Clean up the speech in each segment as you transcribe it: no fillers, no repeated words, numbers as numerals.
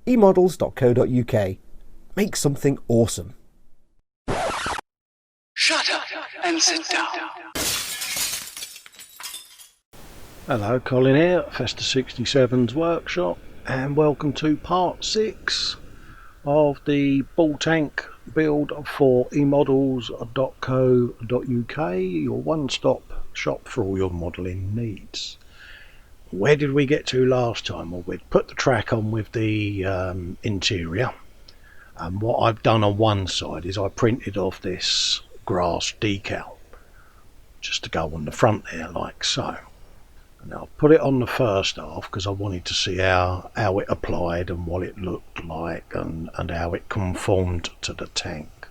eModels.co.uk. Make something awesome. Shut up and sit down. Hello, Colin here, Festa 67's workshop, and welcome to part 6 of the ball tank build for eModels.co.uk, your one-stop shop for all your modelling needs. Where did we get to last time? Well, we'd put the track on with the interior, and what I've done on one side is I printed off this grass decal just to go on the front there like so. And I'll put it on the first half because I wanted to see how it applied and what it looked like and how it conformed to the tank.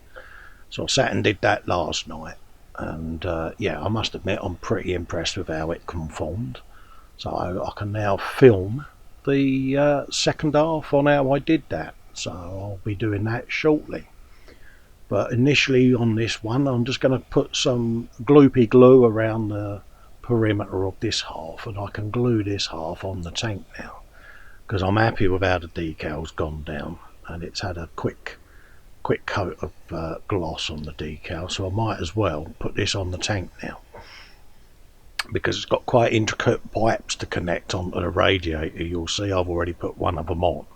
So I sat and did that last night, and yeah, I must admit I'm pretty impressed with how it conformed. So I can now film the second half on how I did that. So I'll be doing that shortly. But initially on this one, I'm just going to put some gloopy glue around the perimeter of this half, and I can glue this half on the tank now because I'm happy with how the decal's gone down, and it's had a quick coat of gloss on the decal, so I might as well put this on the tank now because it's got quite intricate pipes to connect onto the radiator. You'll see I've already put one of them on,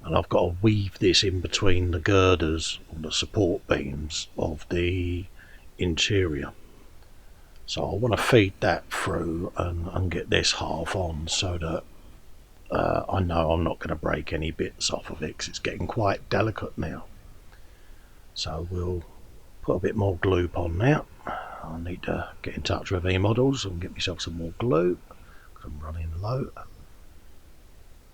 and I've got to weave this in between the girders or the support beams of the interior. So I want to feed that through and get this half on so that I know I'm not going to break any bits off of it because it's getting quite delicate now. So we'll put a bit more glue on now. I need to get in touch with eModels and get myself some more glue because I'm running low.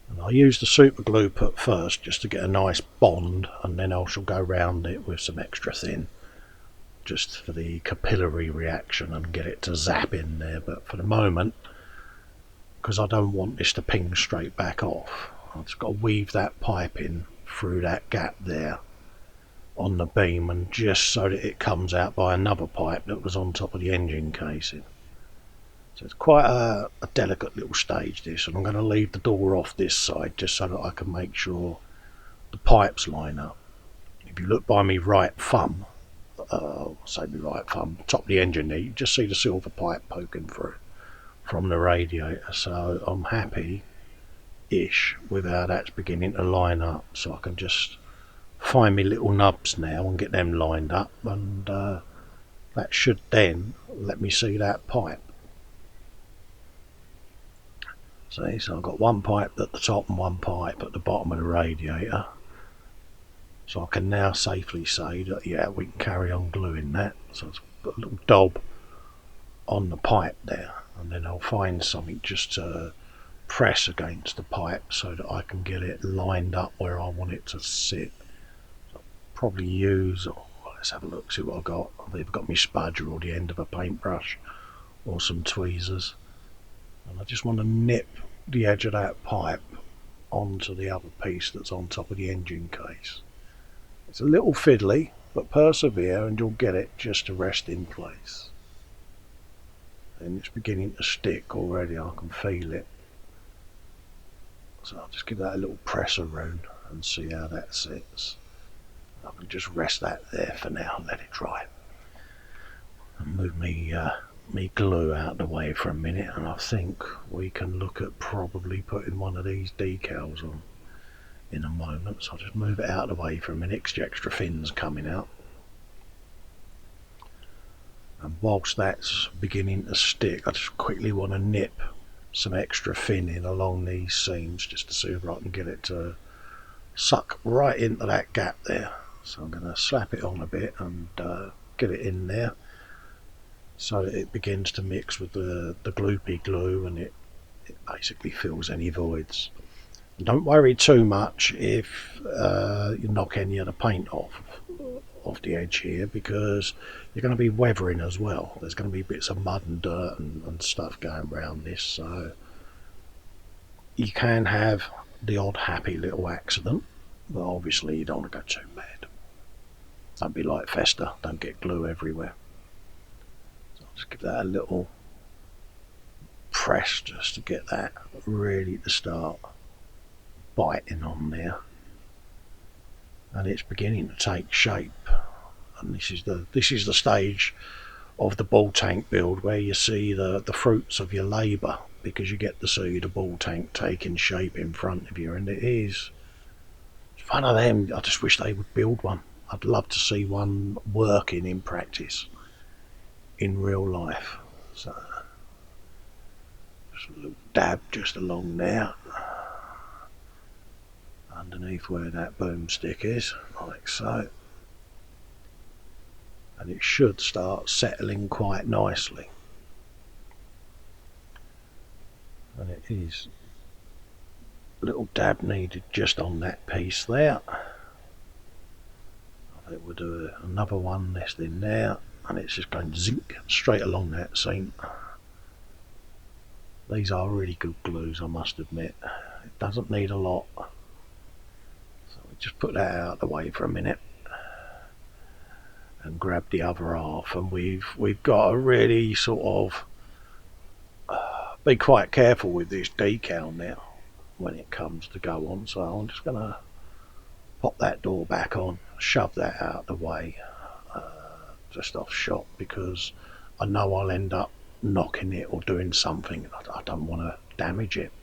And I use the super glue put first just to get a nice bond, and then I shall go round it with some extra thin just for the capillary reaction and get it to zap in there. But for the moment, because I don't want this to ping straight back off, I've just got to weave that pipe in through that gap there on the beam, and just so that it comes out by another pipe that was on top of the engine casing. So it's quite a delicate little stage this, and I'm going to leave the door off this side just so that I can make sure the pipes line up. If you look by me right thumb, top of the engine there, you just see the silver pipe poking through from the radiator. So I'm happy-ish with how that's beginning to line up, so I can just find me little nubs now and get them lined up, and that should then let me see that pipe. See, so I've got one pipe at the top and one pipe at the bottom of the radiator. So I can now safely say that, yeah, we can carry on gluing that. So I'll put a little daub on the pipe there, and then I'll find something just to press against the pipe so that I can get it lined up where I want it to sit. So I'll probably use, let's have a look, see what I've got. I've either got my spudger or the end of a paintbrush or some tweezers. And I just want to nip the edge of that pipe onto the other piece that's on top of the engine case. It's a little fiddly, but persevere and you'll get it just to rest in place. And it's beginning to stick already, I can feel it. So I'll just give that a little press around and see how that sits. I can just rest that there for now and let it dry. And move me glue out of the way for a minute, and I think we can look at probably putting one of these decals on in a moment. So I'll just move it out of the way for a minute because the extra fin's coming out. And whilst that's beginning to stick, I just quickly want to nip some extra fin in along these seams just to see if I can get it to suck right into that gap there. So I'm going to slap it on a bit and get it in there so that it begins to mix with the gloopy glue, and it basically fills any voids. Don't worry too much if you knock any of the paint off the edge here, because you're going to be weathering as well. There's going to be bits of mud and dirt and stuff going around this, so you can have the odd happy little accident, but obviously you don't want to go too mad. Don't be like Festa, don't get glue everywhere. So I'll just give that a little press just to get that really to start biting on there, and it's beginning to take shape. And this is the stage of the ball tank build where you see the fruits of your labour, because you get to see the ball tank taking shape in front of you, and it's one of them. I just wish they would build one. I'd love to see one working in practice in real life. So just a little dab just along there underneath where that boomstick is, like so, and it should start settling quite nicely. And it is a little dab needed just on that piece there. I think we'll do another one nest in there, and it's just going zinc straight along that seam. These are really good glues, I must admit. It doesn't need a lot. So we just put that out of the way for a minute and grab the other half, and we've got to really sort of be quite careful with this decal now when it comes to go on. So I'm just going to pop that door back on, shove that out of the way, just off shot, because I know I'll end up knocking it or doing something. I don't want to damage it.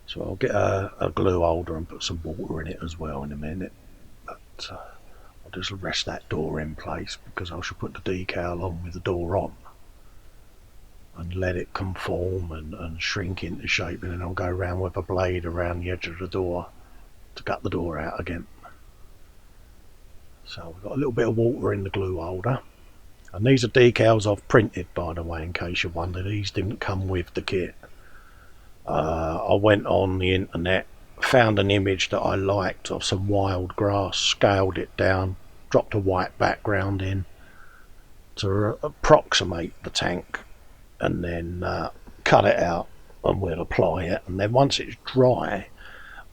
So I'll get a glue holder and put some water in it as well in a minute. But I'll just rest that door in place, because I shall put the decal on with the door on and let it conform and shrink into shape, and then I'll go around with a blade around the edge of the door to cut the door out again. So we've got a little bit of water in the glue holder, and these are decals I've printed, by the way, in case you wonder. These didn't come with the kit. I went on the internet, found an image that I liked of some wild grass, scaled it down, dropped a white background in to approximate the tank, and then cut it out, and we'll apply it. And then once it's dry,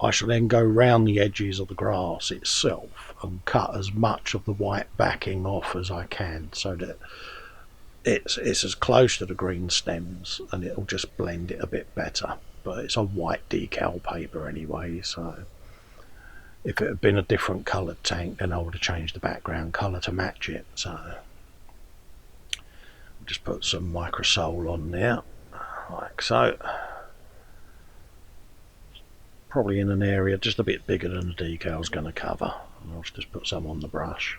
I shall then go round the edges of the grass itself and cut as much of the white backing off as I can, so that it's as close to the green stems, and it'll just blend it a bit better. But it's a white decal paper anyway, so if it had been a different coloured tank, then I would have changed the background colour to match it. So just put some microsol on there, like so. Probably in an area just a bit bigger than the decal's going to cover, and I'll just put some on the brush.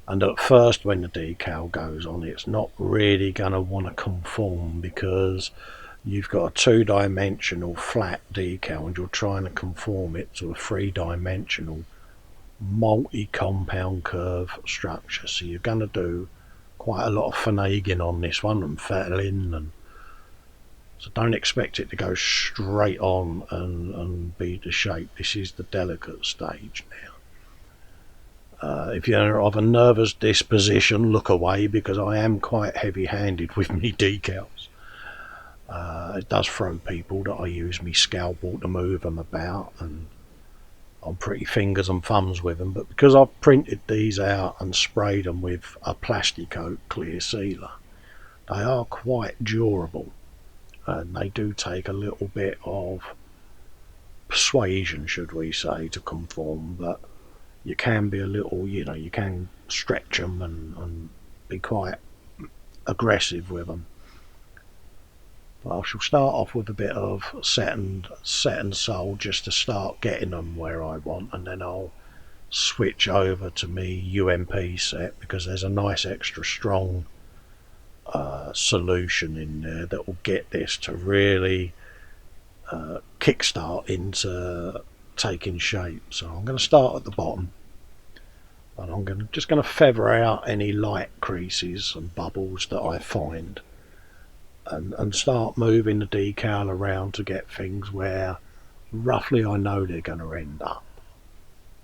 And at first, when the decal goes on, it's not really going to want to conform, because you've got a two-dimensional flat decal and you're trying to conform it to a three-dimensional multi-compound curve structure. So you're going to do quite a lot of finagling on this one and fettling, and so don't expect it to go straight on and be the shape. This is the delicate stage now. If you're of a nervous disposition, look away, because I am quite heavy-handed with me decals. It does throw people that I use me scalpel to move them about, and I'm pretty fingers and thumbs with them. But because I've printed these out and sprayed them with a Plasticoat clear sealer, they are quite durable, and they do take a little bit of persuasion, should we say, to conform. But you can be a little, you can stretch them and be quite aggressive with them. But I shall start off with a bit of set and sol just to start getting them where I want, and then I'll switch over to me UMP set, because there's a nice extra strong solution in there that will get this to really kickstart into taking shape. So I'm going to start at the bottom, and I'm just going to feather out any light creases and bubbles that I find, and start moving the decal around to get things where roughly I know they're going to end up,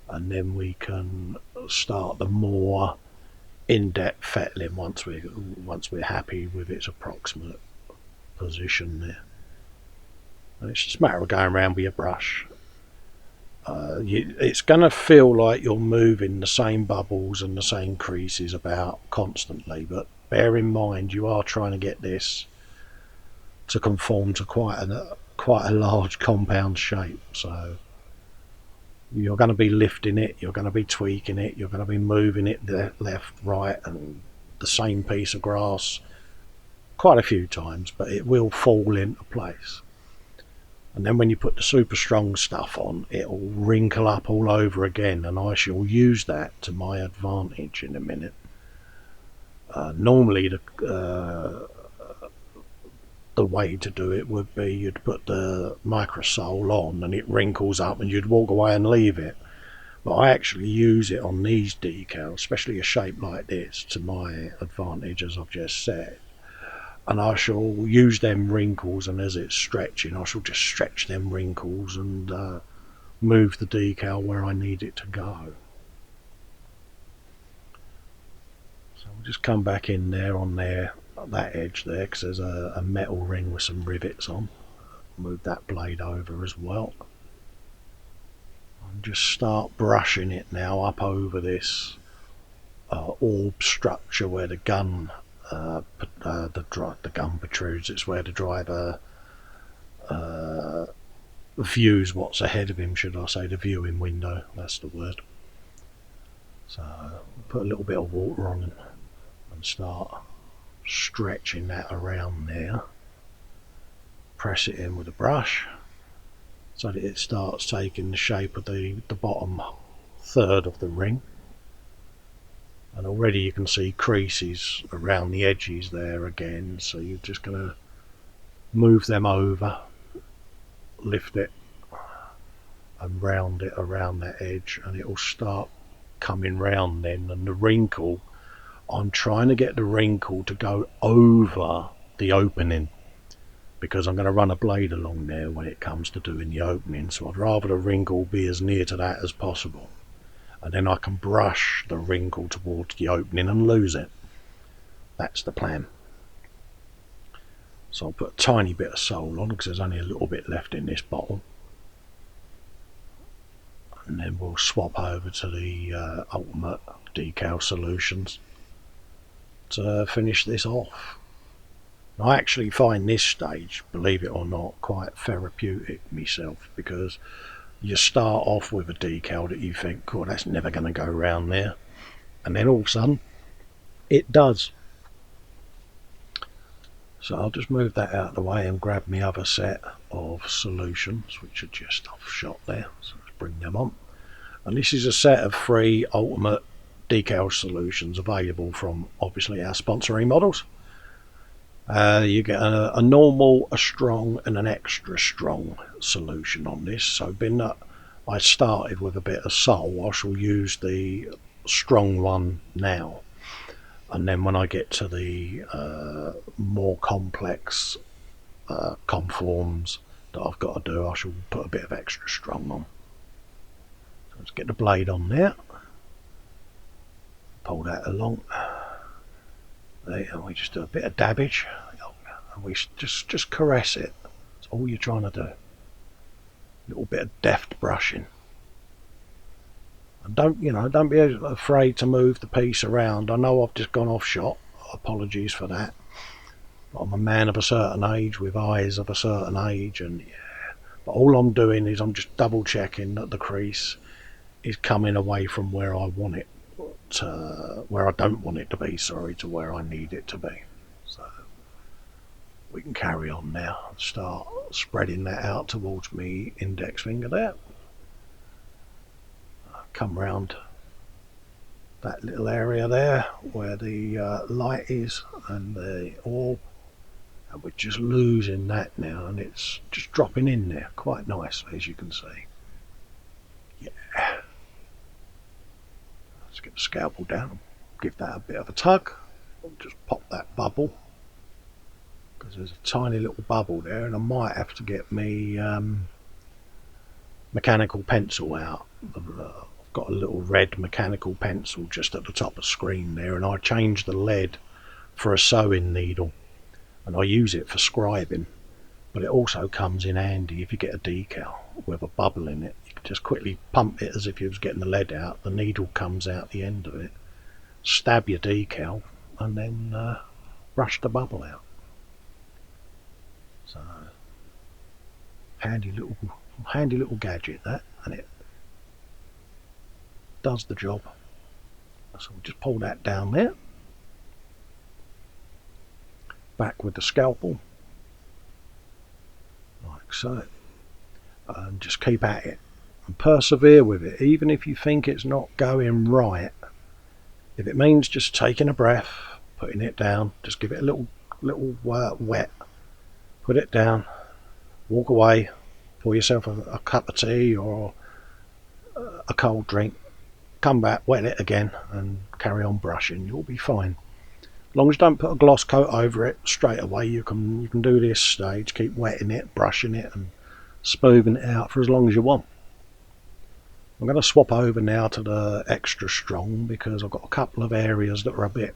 and then we can start the more in-depth fettling once we're happy with its approximate position there. And it's just a matter of going around with your brush. It's going to feel like you're moving the same bubbles and the same creases about constantly, but bear in mind you are trying to get this to conform to quite quite a large compound shape, so you're going to be lifting it, you're going to be tweaking it, you're going to be moving it left, right, and the same piece of grass quite a few times, but it will fall into place. And then when you put the super strong stuff on, it'll wrinkle up all over again, and I shall use that to my advantage in a minute. Normally the way to do it would be you'd put the microsole on and it wrinkles up and you'd walk away and leave it. But I actually use it on these decals, especially a shape like this, to my advantage, as I've just said. And I shall use them wrinkles, and as it's stretching I shall just stretch them wrinkles and move the decal where I need it to go. So we'll just come back in there on there, that edge there, because there's a metal ring with some rivets on. Move that blade over as well, and just start brushing it now up over this orb structure where the gun the gun protrudes. It's where the driver views what's ahead of him, should I say, the viewing window, that's the word. So put a little bit of water on and start stretching that around there. Press it in with a brush so that it starts taking the shape of the bottom third of the ring. And already you can see creases around the edges there again, so you're just going to move them over, lift it and round it around that edge, and it will start coming round then. And the wrinkle, I'm trying to get the wrinkle to go over the opening, because I'm going to run a blade along there when it comes to doing the opening, so I'd rather the wrinkle be as near to that as possible, and then I can brush the wrinkle towards the opening and lose it. That's the plan. So I'll put a tiny bit of sole on because there's only a little bit left in this bottle, and then we'll swap over to the ultimate decal solutions to finish this off. I actually find this stage, believe it or not, quite therapeutic myself, because you start off with a decal that you think, oh, that's never going to go round there, and then all of a sudden it does. So I'll just move that out of the way and grab my other set of solutions, which are just off shot there, so let's bring them on. And this is a set of 3 ultimate decal solutions available from obviously our sponsor eModels. You get a normal, a strong and an extra strong solution on this. So being that I started with a bit of sole, I shall use the strong one now, and then when I get to the more complex conforms that I've got to do, I shall put a bit of extra strong on. So let's get the blade on there, pull that along there, and we just do a bit of dabbage, and we just caress it. That's all you're trying to do. A little bit of deft brushing, and don't be afraid to move the piece around. I know I've just gone off shot, apologies for that, but I'm a man of a certain age with eyes of a certain age, and yeah, but all I'm doing is I'm just double checking that the crease is coming away from where I want it to where I don't want it to be, sorry, to where I need it to be. So we can carry on now and start spreading that out towards me index finger there. Come round that little area there where the light is and the orb, and we're just losing that now, and it's just dropping in there quite nicely, as you can see. Yeah. Let's get the scalpel down and give that a bit of a tug. I'll just pop that bubble, because there's a tiny little bubble there, and I might have to get me mechanical pencil out. I've got a little red mechanical pencil just at the top of the screen there, and I changed the lead for a sewing needle, and I use it for scribing, but it also comes in handy if you get a decal with a bubble in it. You can just quickly pump it as if you was getting the lead out, the needle comes out the end of it, stab your decal, and then brush the bubble out. So handy little gadget that, and it does the job. So we'll just pull that down there, back with the scalpel, like so, and just keep at it and persevere with it, even if you think it's not going right. If it means just taking a breath, putting it down, just give it a little wet, put it down, walk away, pour yourself a cup of tea or a cold drink, come back, wet it again, and carry on brushing. You'll be fine. As long as you don't put a gloss coat over it straight away, you can do this stage, keep wetting it, brushing it, and smoothing it out for as long as you want. I'm going to swap over now to the extra strong because I've got a couple of areas that are a bit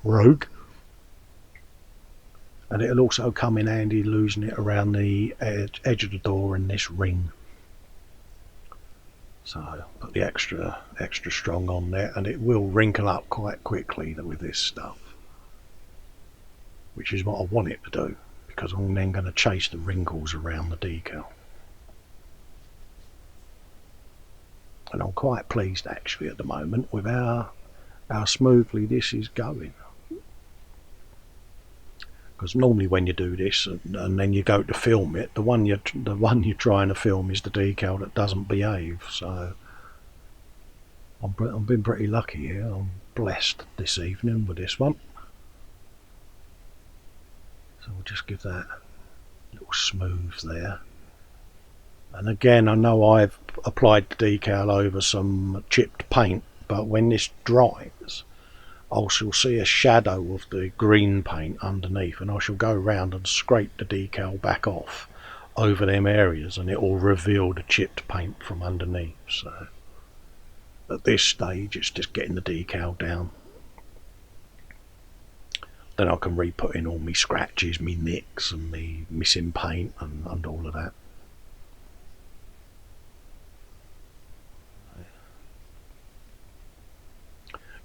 rogue, and it'll also come in handy losing it around the edge of the door and this ring. So put the extra strong on there, and it will wrinkle up quite quickly with this stuff, which is what I want it to do, because I'm then going to chase the wrinkles around the decal. And I'm quite pleased actually at the moment with how smoothly this is going. Because normally when you do this and then you go to film it, the one you're trying to film is the decal that doesn't behave. So I've been pretty lucky here. I'm blessed this evening with this one. So we'll just give that a little smooth there. And again, I know I've applied the decal over some chipped paint, but when this dries, I shall see a shadow of the green paint underneath, and I shall go around and scrape the decal back off over them areas, and it will reveal the chipped paint from underneath. So at this stage, it's just getting the decal down. Then I can re-put in all my scratches, my nicks, and me missing paint, and all of that.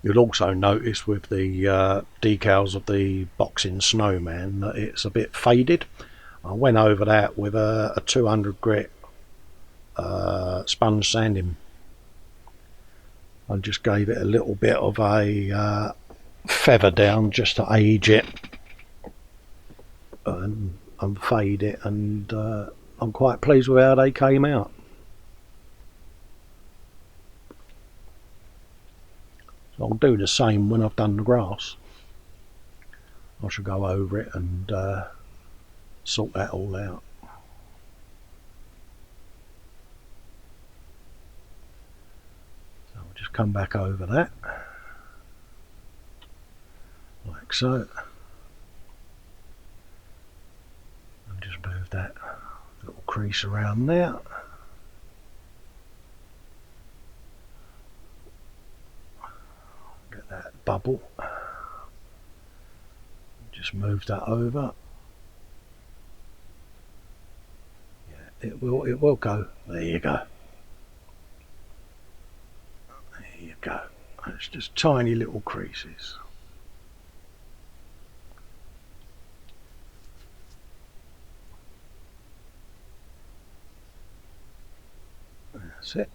You'll also notice with the decals of the boxing snowman that it's a bit faded. I went over that with a 200 grit sponge sanding. I just gave it a little bit of a feather down just to age it and fade it, and I'm quite pleased with how they came out. I'll do the same when I've done the grass. I shall go over it and sort that all out. So I'll just come back over that, like so, and just move that little crease around there. That bubble, just move that over. Yeah, it will go. There you go. There you go. It's just tiny little creases. That's it.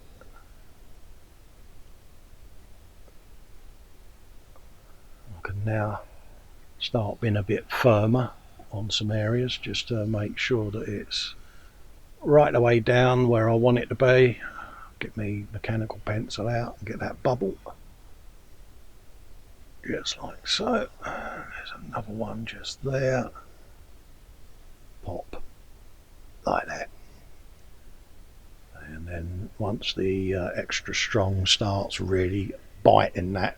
Can now start being a bit firmer on some areas just to make sure that it's right the way down where I want it to be. Get my mechanical pencil out and get that bubble just like so. There's another one just there. Pop like that, and then once the extra strong starts really biting that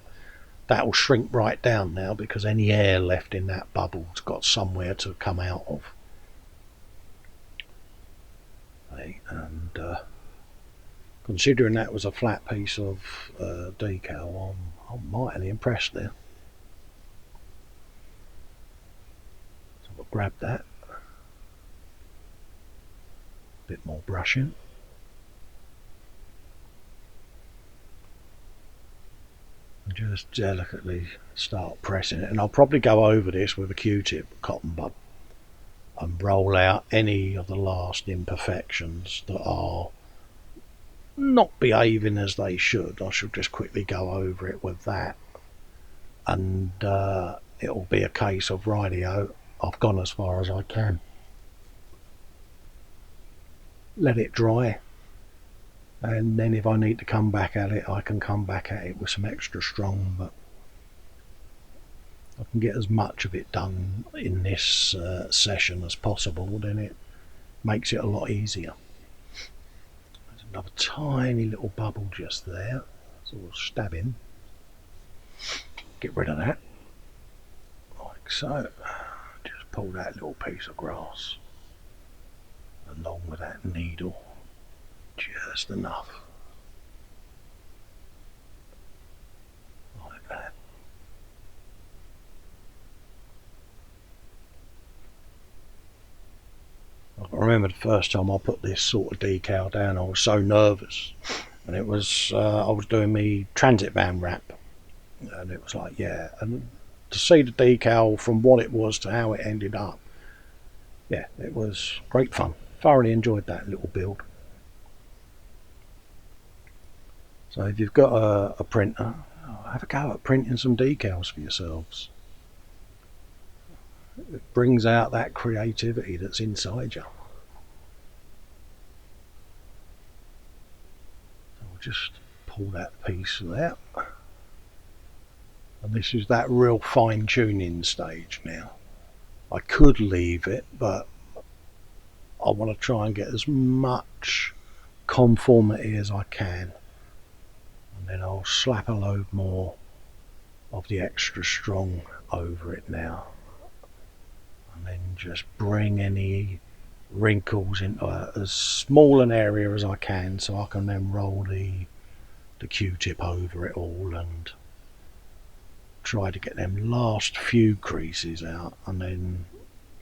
will shrink right down now, because any air left in that bubble's got somewhere to come out of. And considering that was a flat piece of decal, I'm mightily impressed there. So I'll grab that. A bit more brushing. Just delicately start pressing it, and I'll probably go over this with a Q-tip cotton bud and roll out any of the last imperfections that are not behaving as they should. I should just quickly go over it with that, and it'll be a case of rightio, I've gone as far as I can. Let it dry, and then if I need to come back at it, I can come back at it with some extra strong, but I can get as much of it done in this session as possible, then it makes it a lot easier. There's another tiny little bubble just there, so we'll stab in, get rid of that, like so. Just pull that little piece of grass along with that needle, just enough, like that. I remember the first time I put this sort of decal down, I was so nervous, and it was I was doing me transit van wrap, and it was like, yeah, and to see the decal from what it was to how it ended up, yeah, it was great fun. Thoroughly enjoyed that little build. So if you've got a printer, have a go at printing some decals for yourselves. It brings out that creativity that's inside you. So we'll just pull that piece there. And this is that real fine tuning stage now. I could leave it, but I want to try and get as much conformity as I can. And then I'll slap a load more of the extra strong over it now. And then just bring any wrinkles into as small an area as I can, so I can then roll the Q-tip over it all and try to get them last few creases out, and then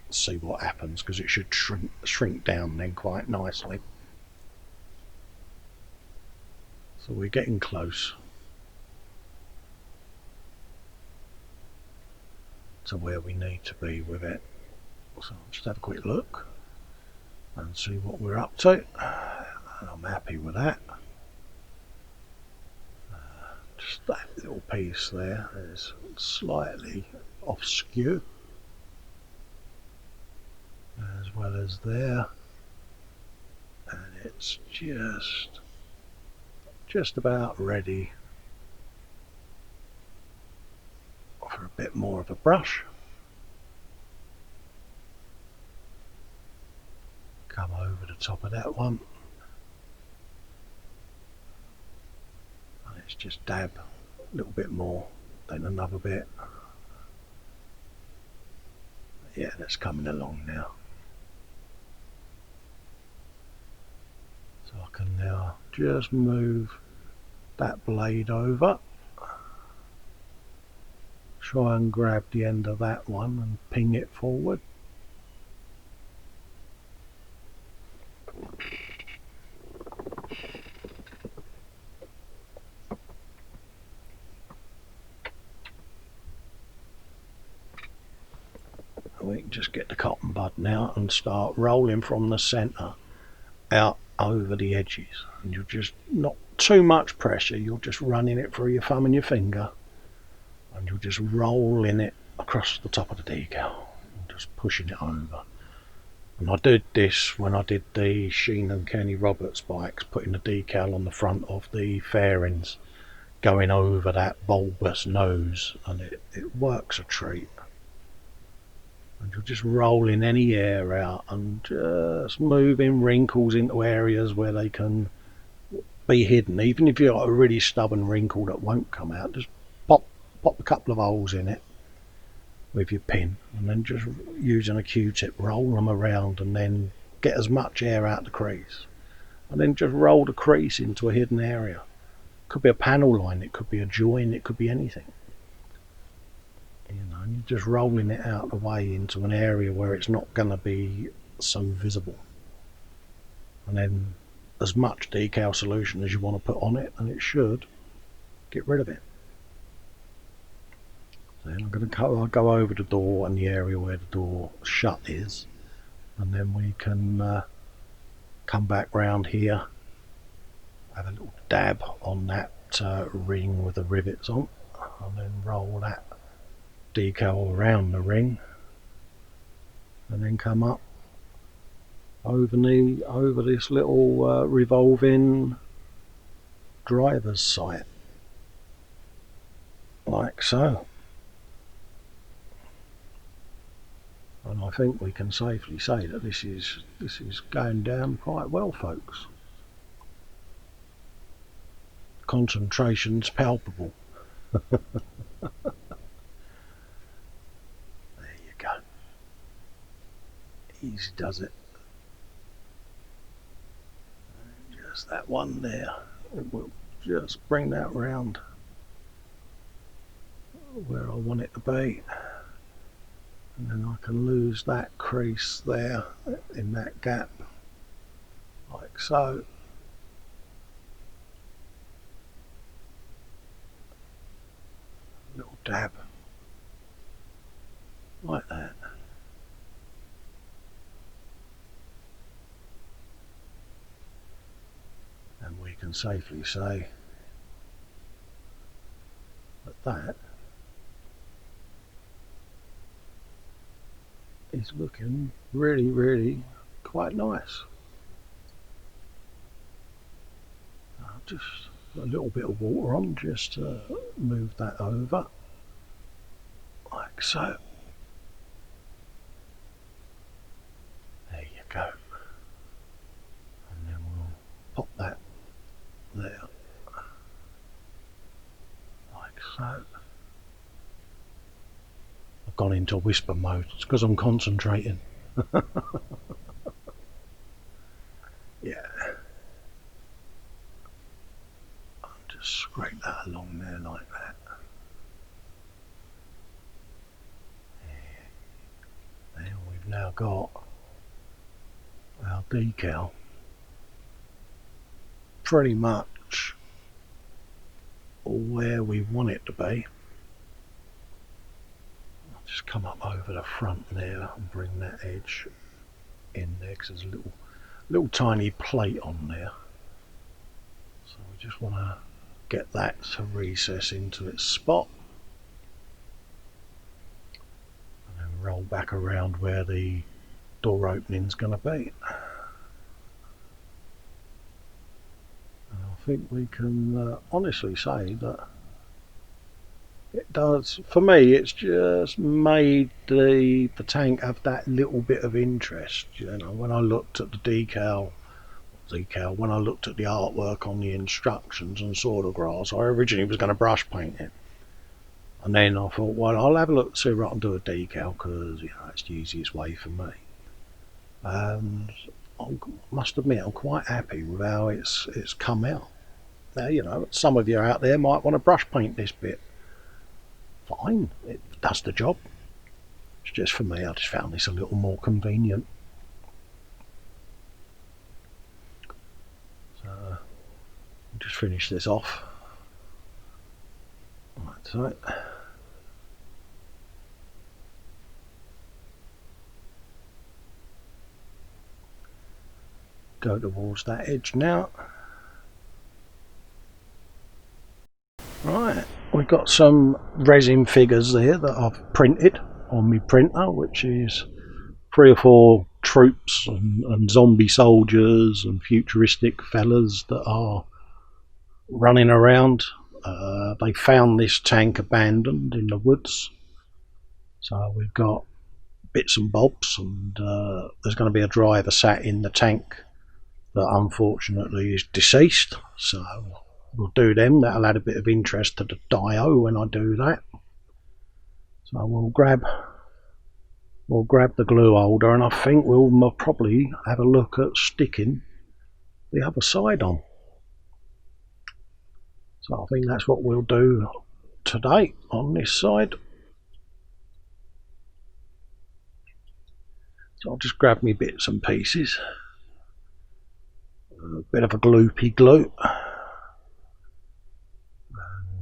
see what happens, because it should shrink down then quite nicely. So we're getting close to where we need to be with it. So I'll just have a quick look and see what we're up to, and I'm happy with that. Just that little piece there is slightly off skew, as well as there, and it's just about ready for a bit more of a brush. Come over the top of that one, and it's just dab a little bit more, then another bit. Yeah, that's coming along now. So I can now just move that blade over, try and grab the end of that one and ping it forward. We can just get the cotton bud now and start rolling from the centre out over the edges, and you're just not too much pressure, you're just running it through your thumb and your finger, and you're just rolling it across the top of the decal and just pushing it over. And I did this when I did the Sheen and Kenny Roberts bikes, putting the decal on the front of the fairings, going over that bulbous nose, and it works a treat. And you're just rolling any air out and just moving wrinkles into areas where they can be hidden. Even if you've got a really stubborn wrinkle that won't come out, just pop a couple of holes in it with your pin, and then just using a Q-tip roll them around, and then get as much air out the crease, and then just roll the crease into a hidden area. It could be a panel line, it could be a join, it could be anything. You know, and you're just rolling it out of the way into an area where it's not going to be so visible, and then as much decal solution as you want to put on it, and it should get rid of it. Then I'm going to go over the door and the area where the door shut is, and then we can come back round here, have a little dab on that ring with the rivets on, and then roll that decal around the ring, and then come up over this little revolving driver's sight, like so. And I think we can safely say that this is going down quite well, folks. Concentration's palpable. There you go. Easy does it. Just that one there. It will just bring that round where I want it to be. And then I can lose that crease there in that gap, like so. Little dab, like that. And we can safely say that that is looking really quite nice. Just a little bit of water on just to move that over, like so. There you go. And then we'll pop that there, like so. I've gone into whisper mode. It's because I'm concentrating. Yeah. I'll just scrape that along there like that. There we've now got our decal pretty much where we want it to be. I'll just come up over the front there and bring that edge in there, because there's a little tiny plate on there. So we just want to get that to recess into its spot, and then roll back around where the door opening's going to be. And I think we can honestly say that it does. For me, it's just made the tank have that little bit of interest. You know, when I looked at the decal, when I looked at the artwork on the instructions and saw the grass, I originally was going to brush paint it, and then I thought, well, I'll have a look, see what I can do a decal, because you know it's the easiest way for me. And I must admit, I'm quite happy with how it's come out. Now, you know, some of you out there might want to brush paint this bit. Fine, it does the job. It's just for me, I just found this a little more convenient. So I'll just finish this off. That's it. Go towards that edge now. Right, we've got some resin figures there that I've printed on my printer, which is 3 or 4 troops and zombie soldiers and futuristic fellas that are running around. They found this tank abandoned in the woods, so we've got bits and bobs, and there's going to be a driver sat in the tank that unfortunately is deceased, so we'll do them. That'll add a bit of interest to the dio when I do that. So we'll grab the glue holder, and I think we'll probably have a look at sticking the other side on. So I think that's what we'll do today on this side. So I'll just grab me bits and pieces. A bit of a gloopy glue.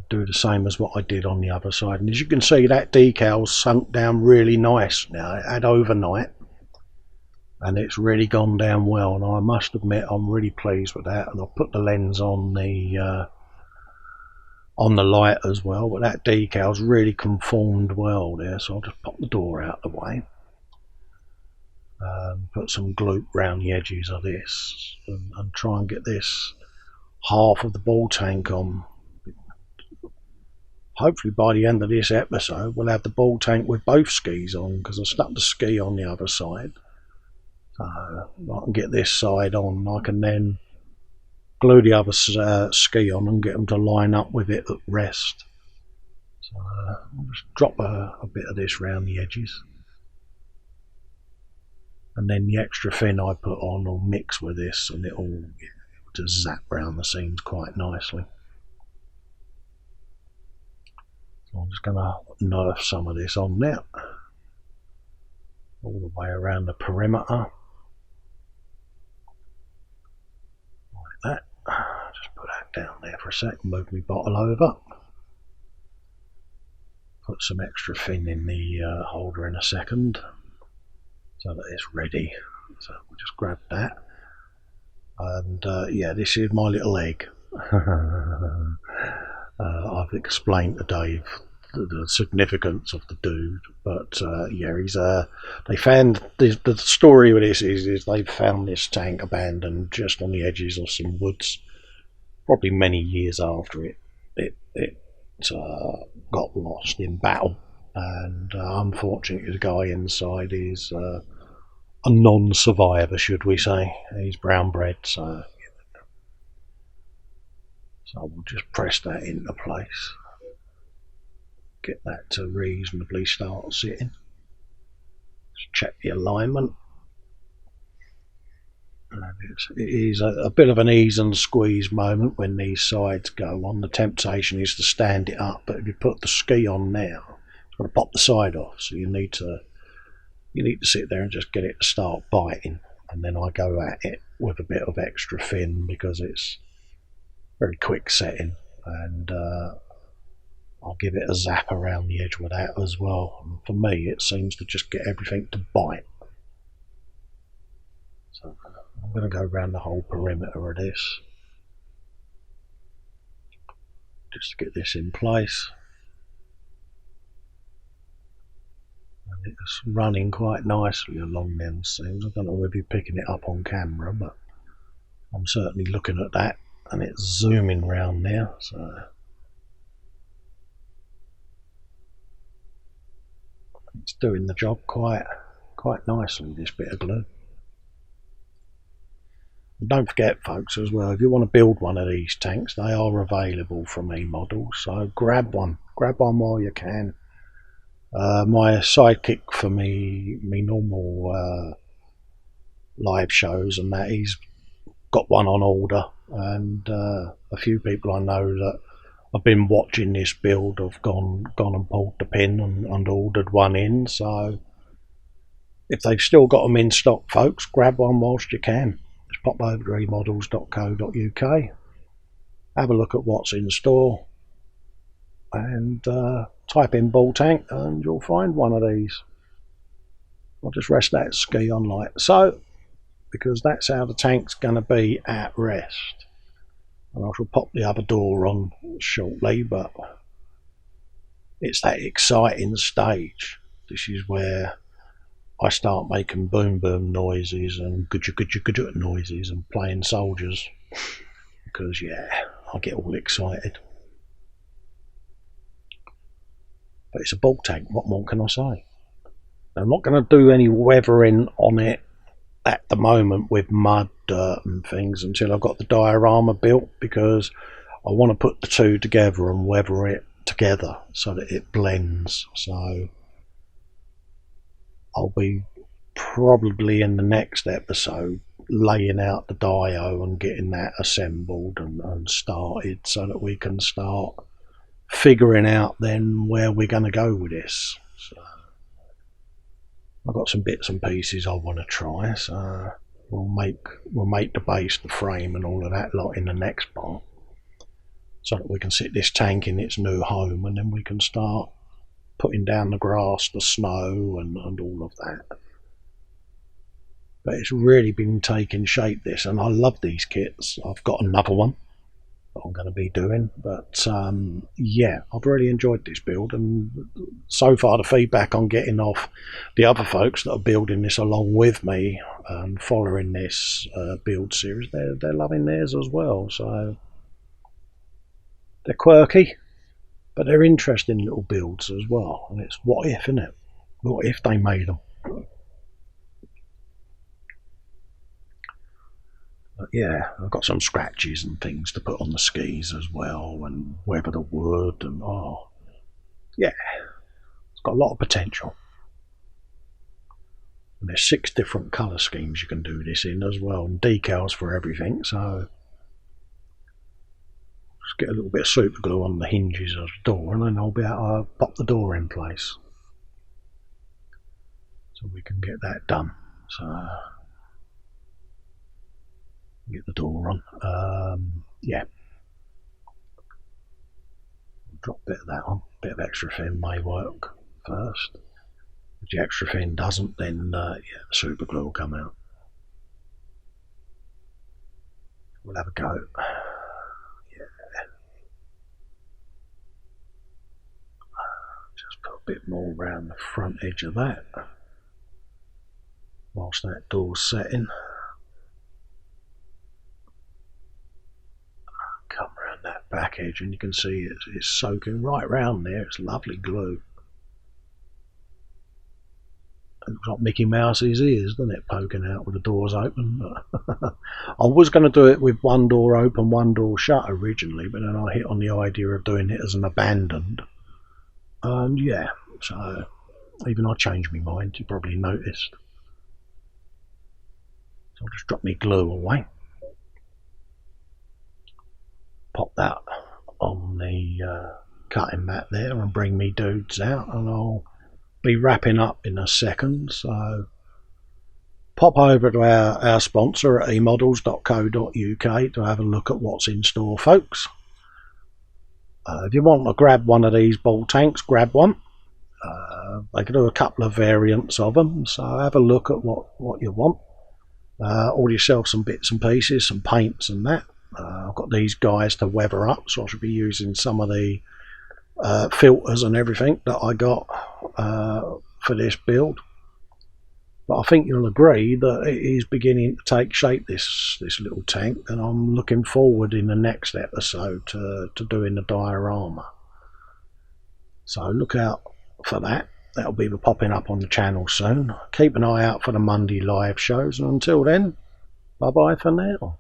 Do the same as what I did on the other side, and as you can see, that decal's sunk down really nice now. It had overnight, and it's really gone down well, and I must admit I'm really pleased with that. And I've put the lens on the light as well, but that decal's really conformed well there, so I'll just pop the door out of the way, put some glue round the edges of this, and try and get this half of the ball tank on. Hopefully by the end of this episode we'll have the ball tank with both skis on, because I stuck the ski on the other side. So I can get this side on, I can then glue the other ski on and get them to line up with it at rest. So I'll just drop a bit of this around the edges, and then the extra fin I put on will mix with this, and it'll just zap around the seams quite nicely. So I'm just going to nerf some of this on now, all the way around the perimeter. That. Just put that down there for a sec, move my bottle over, put some extra fin in the holder in a second so that it's ready. So we'll just grab that, and yeah, this is my little egg. I've explained to Dave the significance of the dude, but yeah, he's they found the story with this is they've found this tank abandoned just on the edges of some woods, probably many years after it got lost in battle, and unfortunately the guy inside is a non-survivor, should we say. He's brown bread, so we'll just press that into place, get that to reasonably start sitting. Just check the alignment, and it is a bit of an ease and squeeze moment when these sides go on. The temptation is to stand it up, but if you put the ski on now, it's going to pop the side off, so you need to sit there and just get it to start biting, and then I go at it with a bit of extra fin because it's very quick setting, and I'll give it a zap around the edge with that as well. And for me, it seems to just get everything to bite. So I'm going to go around the whole perimeter of this just to get this in place. And it's running quite nicely along them seams. I don't know if you're picking it up on camera, but I'm certainly looking at that, and it's zooming round now, so it's doing the job quite nicely, this bit of glue. And don't forget, folks, as well, if you want to build one of these tanks, they are available from eModels, so grab one while you can. My sidekick for me normal live shows and that, he's got one on order, and a few people I know that have been watching this build have gone and pulled the pin and ordered one in. So if they've still got them in stock, folks, grab one whilst you can. Just pop over to eModels.co.uk, have a look at what's in store, and type in ball tank and you'll find one of these. I'll just rest that ski on like so, because that's how the tank's going to be at rest. And I shall pop the other door on shortly, but it's that exciting stage. This is where I start making boom boom noises and good noises and playing soldiers, because yeah, I get all excited. But it's a ball tank, what more can I say? I'm not going to do any weathering on it at the moment with mud, dirt and things until I've got the diorama built, because I want to put the two together and weather it together so that it blends. So I'll be probably in the next episode laying out the dio and getting that assembled and started, so that we can start figuring out then where we're going to go with this. So I've got some bits and pieces I want to try, so we'll make the base, the frame and all of that lot in the next part, so that we can sit this tank in its new home, and then we can start putting down the grass, the snow and all of that. but it's really been taking shape, this, and I love these kits. I've got another one that I'm going to be doing, but yeah, I've really enjoyed this build, and so far the feedback I'm getting off the other folks that are building this along with me and following this build series, they're loving theirs as well. So they're quirky, but they're interesting little builds as well, and it's what if, isn't it? What if they made them? But yeah, I've got some scratches and things to put on the skis as well, and weather the wood, and oh yeah, it's got a lot of potential. And there's 6 different colour schemes you can do this in as well, and decals for everything. So just get a little bit of super glue on the hinges of the door, and then I'll be able to pop the door in place, so we can get that done. So get the door on. Yeah, drop a bit of that on. Bit of extra thin may work first. If the extra thin doesn't, then yeah, the super glue will come out. We'll have a go. Yeah. Just put a bit more around the front edge of that whilst that door's setting. Come around that back edge, and you can see it's soaking right round there. It's lovely glue. It looks like Mickey Mouse's ears, doesn't it, poking out with the doors open. I was going to do it with one door open, one door shut originally, but then I hit on the idea of doing it as an abandoned. And yeah, so even I changed my mind, you probably noticed. So I'll just drop my glue away. Pop that on the cutting mat there and bring me dudes out, and I'll be wrapping up in a second. So pop over to our sponsor at eModels.co.uk to have a look at what's in store, folks. If you want to grab one of these ball tanks, grab one. They can do a couple of variants of them, so have a look at what you want. Order yourself some bits and pieces, some paints and that. I've got these guys to weather up, so I should be using some of the filters and everything that I got for this build. But I think you'll agree that it is beginning to take shape, this little tank, and I'm looking forward in the next episode to doing the diorama. So look out for that. That'll be popping up on the channel soon. Keep an eye out for the Monday live shows, and until then, bye bye for now.